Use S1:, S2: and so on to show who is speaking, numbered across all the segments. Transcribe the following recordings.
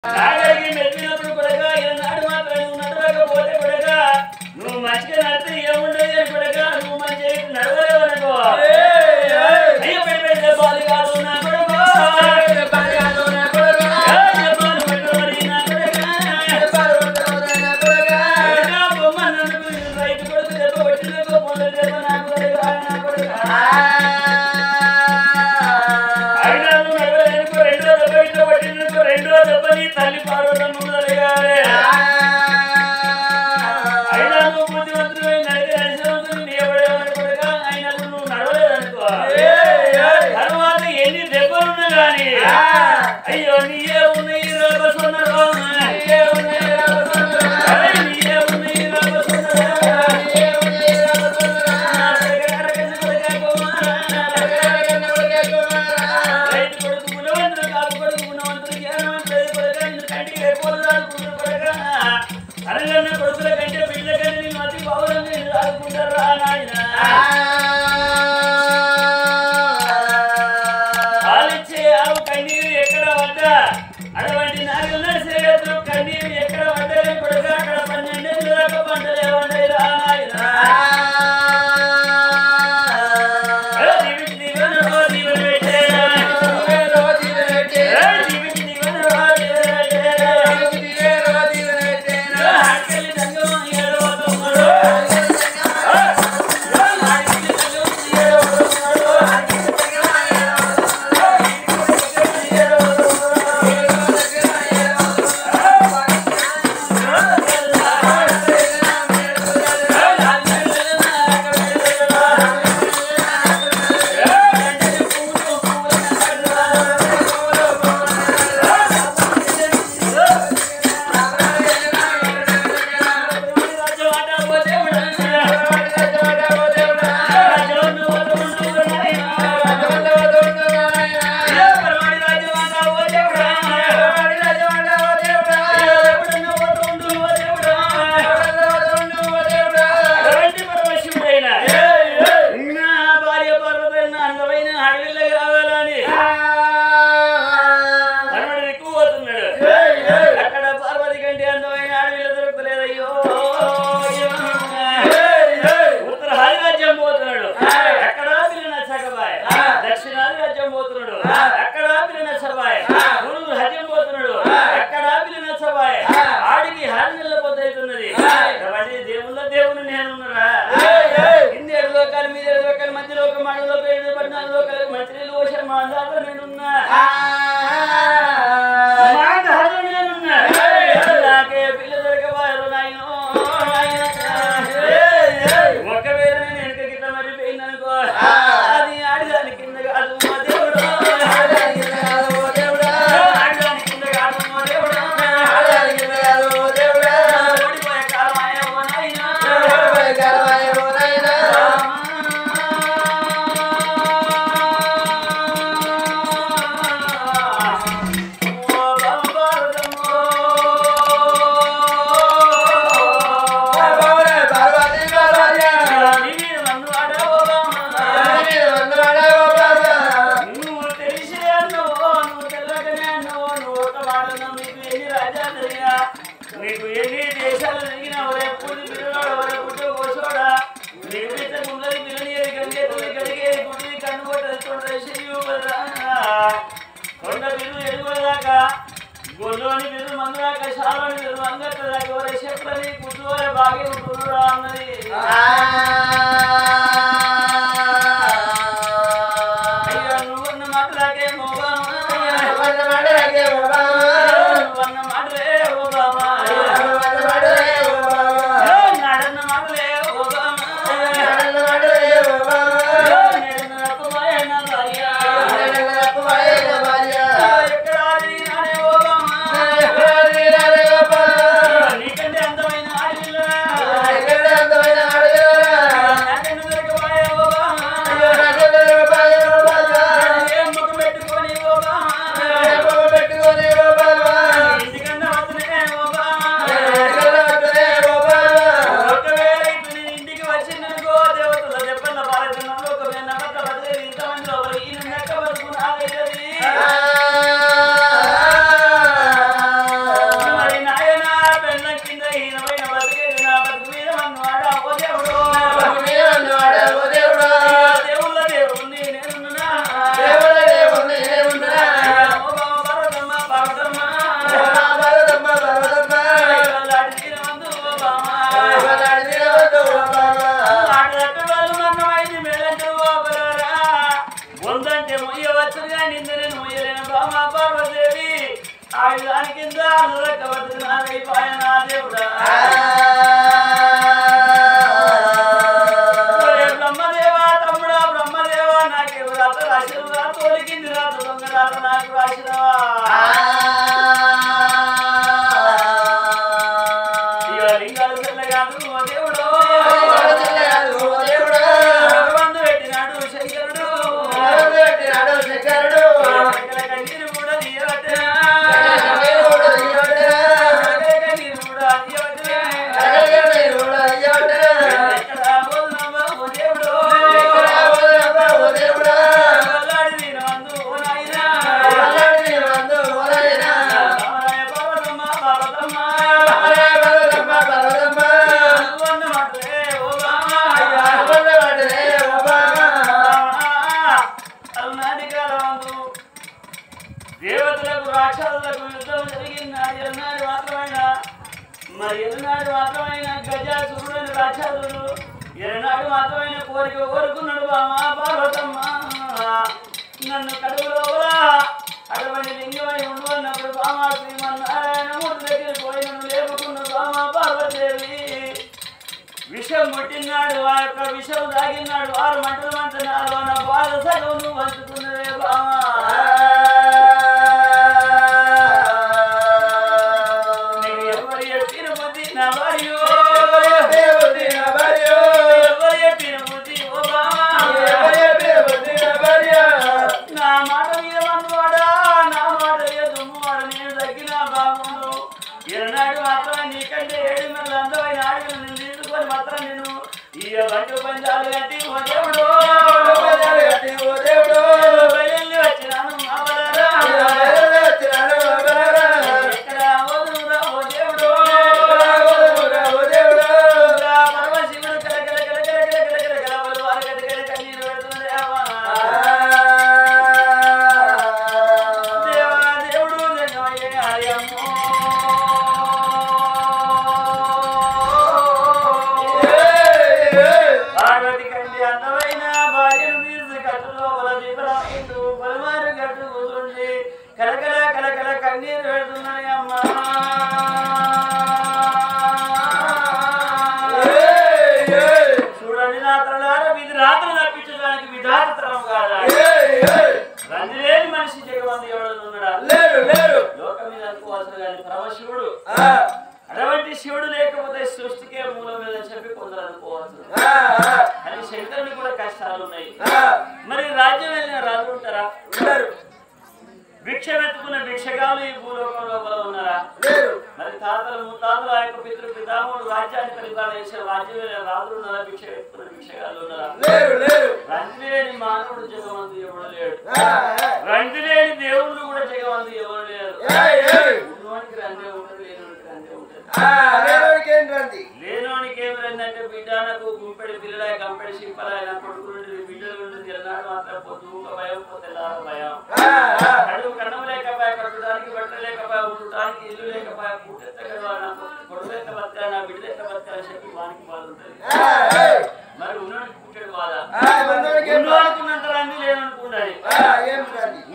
S1: నాగరికి మెచ్చినప్పుడు కొడక ఈనాడు మాత్రం నువ్వు నడవకపోతే కొడక నువ్వు మంచిగా నడితే ఏముండదు కొడక నువ్వు మంచి నడవలేవు అనుకో అయ్యో పెద్ద బాలి కాదు నా కొడక తల్లి పార్వతమ్మ ముందరగానే అయినా నువ్వు బుద్ధివంతుడు నడిచి నిలబడేవాడు అయినా నువ్వు నడవలేదనుకో తర్వాత ఎన్ని దెబ్బలున్నా గాని అయ్యో నీయే ఉన్నాయి రాబోతున్నారు నీయే ఉన్నాయి అరగన్న కొడుకుల కంటే పిల్ల కంటే మతి బావులని రాదుకుంటారా నాయన పాలిచ్చే ఆవు కన్నీరు ఎక్కడ పడ్డా అటువంటి నాలుగు నడిచేయద్దు కన్నీరు ఎక్కడ పడ్డా కొడుక అక్కడ 12 ఏళ్ళ దాకా పంటలే వండాయి రా నాయన ఆడికి హారనెల్ల పొద్దవుతున్నది దేవుళ్ళ దేవుని నేనున్నరా ఇన్ని 7 లోకాలు మీద 7 లోకాలు మధ్య లోకం 6 లోకాలు 7 14 లోకాలు మంచి నీళ్ళు పోసే మా దాంట్లో నేనున్నా నాకే పిల్ల దొరకవారు నాయన ఒకవేళ నేను వెనక గిట్ట మరిపోయిందనుకో అది ఆడిదాని కింద కాదు మా దేవుడు నీకు ఎన్ని దేశాలు తిరిగినా ఒరే పూజ పిల్లవాడు ఒరే పుట్టు కోసోడా నీకు ముందరి పిల్లని గడిగేది గడిగేది గుడి కన్నుకొట్టది కొండ పిల్లలు ఎదుగుదాకా గొల్లోని పిల్లలు మందుదాకా శాలోని పిల్లలు అంగట్లదాకా ఒరే చెట్లని కుట్టువరే బాగా ఉంటున్నారా అన్నది అయ్యో నువ్వన్న మాటలాగే మోగా నువ్వన్న మాటలే ఓబామా
S2: పెట్టుకొని
S1: బామా పార్వదేవి ఆయుధాని కింద అనురక్కబడుతున్నా దేవుడా బ్రహ్మదేవా తమ్ముడా బ్రహ్మదేవా నాకేమో రాత రాసినవా తోలికింది రాత దొంగ రాత నాకు రాసినవా ఇక లింగాలు తెల్లగాదు ఓ దేవుడు భగవంతు పెట్టినాడు శంకరుడు కన్నీరు కూడా తీయవట్టే దేవతలకు రాక్షసులకు యుద్ధం జరిగింది ఎన్నాడు మాత్రమైన మరి ఎన్నాడు మాత్రమైన గజాసురుడైన రాక్షసుడు ఎన్నాడు మాత్రమైన కోరిక కోరుకున్నాడు బామా పార్వతమ్మ నన్ను కడుపులో అటువంటి లింగమై ఉండు అన్నప్పుడు బామా శ్రీమన్నారాయణమూర్తి దగ్గర పోయి నన్ను లేపుకున్న బామా పార్వదేవి విషం ముట్టినాడు ఆ యొక్క విషం తాగినాడు 6 మంటలు మంటున్నారు నా బాధ సగం నువ్వు పంచుతున్నదే బామా ఎన్నాడు మాత్రం నీకంటే 7 నెలలు అందమైన ఆడగలు నేను తీసుకొని మాత్రం నేను ఈ బంటు పంచాలు కట్టి ఓ దేవుడు బయలు వచ్చినాను ఎక్కడ ఓదురా ఓ దేవుడు పరమశివుడు కలకల కలకల కలకల కలకల వారు కలకల కన్నీరు పెడుతున్నావా దేవా దేవుడు హరియమ్మో పార్వతి కంటే అందమైన భార్యను తీసి కట్టు లోపల విఫలమైంది పలుమారు గట్టు కూర్చుండి కలకల కలకల కన్నీరు పెడుతున్నాయి అమ్మా చూడండి నా తరలార వీధి రాత్రులు తప్పించడానికి విధాతరం కాదా రంది లేని మనిషి జగవంతి ఎవడో ఉన్నాడా లేరు లోకం మీద అనుకోవాల్సిన కానీ పరమశివుడు అటువంటి శివుడు లేకపోతే సృష్టికే మూలం మీద చెప్పి కొందరు అనుకోవచ్చు కానీ శంకరుని కూడా కష్టాలు ఉన్నాయి మరి రాజ్యం వెళ్ళిన రాజులు ఉంటారా భిక్ష వెతుకున్న భిక్షగాలు ఈ భూలోకం లోపల ఉన్నారా మరి తాతలు ముత్తాతలు ఆ యొక్క పితృ పితామహుడు రాజ్యాన్ని పరిపాలన చేసే రాజ్యం వెళ్ళిన రాజులు ఉన్నారా భిక్ష వెతుకున్న భిక్షగాలు ఉన్నారా రంది లేని మానవుడు జగవంతు ఎవడు లేడు రంది లేని దేవుళ్ళు కూడా జగవంతు ఎవరు లేరు ఉన్నవానికి రందే ఉంటుంది లేనోనికి రందే ఉంటుంది లేనోనికి ఏం రందంటే బిడ్డ నాకు గుంపెడి పిల్లలాయ కంపెడి సింపలాయ నా కొడుకు నుండి బిడ్డల నుండి తిరనాడు మాత్రం పొద్దు భయం పోతే భయం కడుపు కన్నం లేకపోయా కట్టడానికి బట్ట లేకపోయా ఉండటానికి ఇల్లు లేకపోయా పూటెత్తగలవా నా కొడుకు ఎక్క బతకా నా బిడ్డ ఎక్క బతకా చెప్పి వానికి బాధ ఉంటుంది మరి ఉన్నోడికి పుట్టాడు బాధ ఉన్నోడుకున్నంత రంది లేననుకుండాలి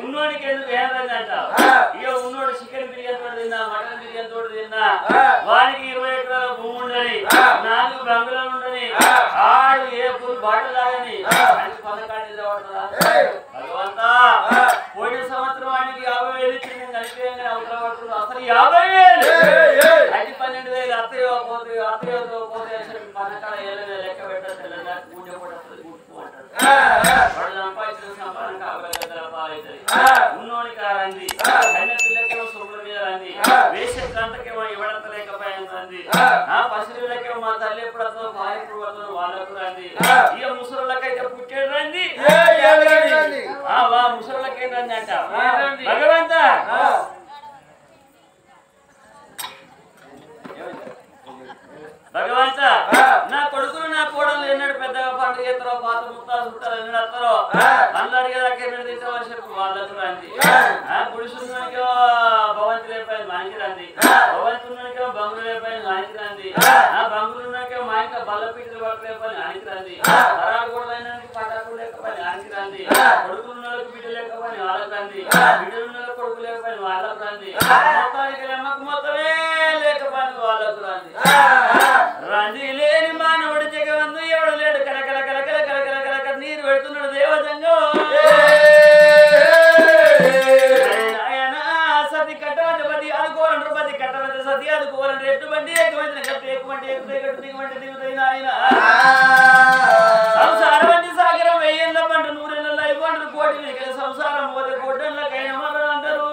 S1: ఉన్నోడికి ఎందుకు ఏం రంది అంట ఇక ఉన్నోడు చికెన్ బిర్యానీ తోడు తిన్నా మటన్ బిర్యానీ తోడు తిన్నా వానికి 20 ఎకరాల భూమి ఉండని 4 బంగుళలు ఉండని ఆడు ఏ ఫుల్ బాటలు తాగని అని పథకాన్ని పడుతుందా భగవంతా పోయిన సంవత్సరం వానికి 50,000 ఇచ్చి నేను కలిపి అవసరం పడుతున్నాను అసలు 50,000 అది 12,000 అత్తయ్యతో పోతే పథకాల ఏళ్ళ లెక్క పెట్టారు తెలంగాణ పూజ కూడా గుర్తు అంటారు వాడు సంపాదించిన సంపాదన కావాలి ఉన్నోనికి రంది అయిన పిల్లకేమో సొమ్ముల మీద రంది వేసే గంటకేమో ఇవ్వడలేకపోయాను రంది పసిలకేమో మా తల్లి ఎప్పుడు వస్తుందో భార్య ఎప్పుడు వస్తుందో వాళ్ళకు రంది ఇక ముసరులకైతే పుట్టాడు రంది ముసరులకేం రంది అంట భగవంతా భగవంత నా కొడుకులు నా కోడలు ఎన్నడు పెద్దగా పండుగ చేస్తారో పాత ముత్తాలు చుట్టాలు ఎన్నడు వస్తారో అందరు దాకా ఎన్నడు తింటామో చెప్పి వాళ్ళకు రండి గుడిసున్నానికేమో భవంతి లేకపోయింది మనకి రండి భవంతి ఉన్నానికేమో బంగులు లేకపోయింది మనకి రండి బంగులు ఉన్నాకేమో మా ఇంకా బల్లపీటలు పడలేకపోయింది ఆయనకి రండి పరాలు కూడా పటాకులు లేకపోయింది ఆయనకి రండి కొడుకులు ఉన్నోళ్ళకి బిడ్డ లేకపోయింది వాళ్ళకి రండి బిడ్డలు కొడుకు లేకపోయిన వాళ్ళకు రంది మొత్తానికి అమ్మకు మొత్తమే లేకపోయిన వాళ్ళకు రంది రంది లేని మానవుడి జగవందు ఎవడు లేడు కలకల కలకల కలకల కలకల నీరు పెడుతున్నాడు దేవజంగం సతి కట్టమంటే పది అనుకోవాలంటారు పది కట్టమంటే సతి అనుకోవాలంటే ఎటువంటి ఎక్కువంటే కట్టు ఎక్కువంటే ఎక్కువ దిగుమంటే దిగుతాయి ఆయన సంసారం అంటే సాగరం వెయ్యేళ్ళ పంట 100 ఏళ్ళ లైఫ్ అంటారు కోటి సంసారం పోతే కోటళ్ళకైనా మరో అంటారు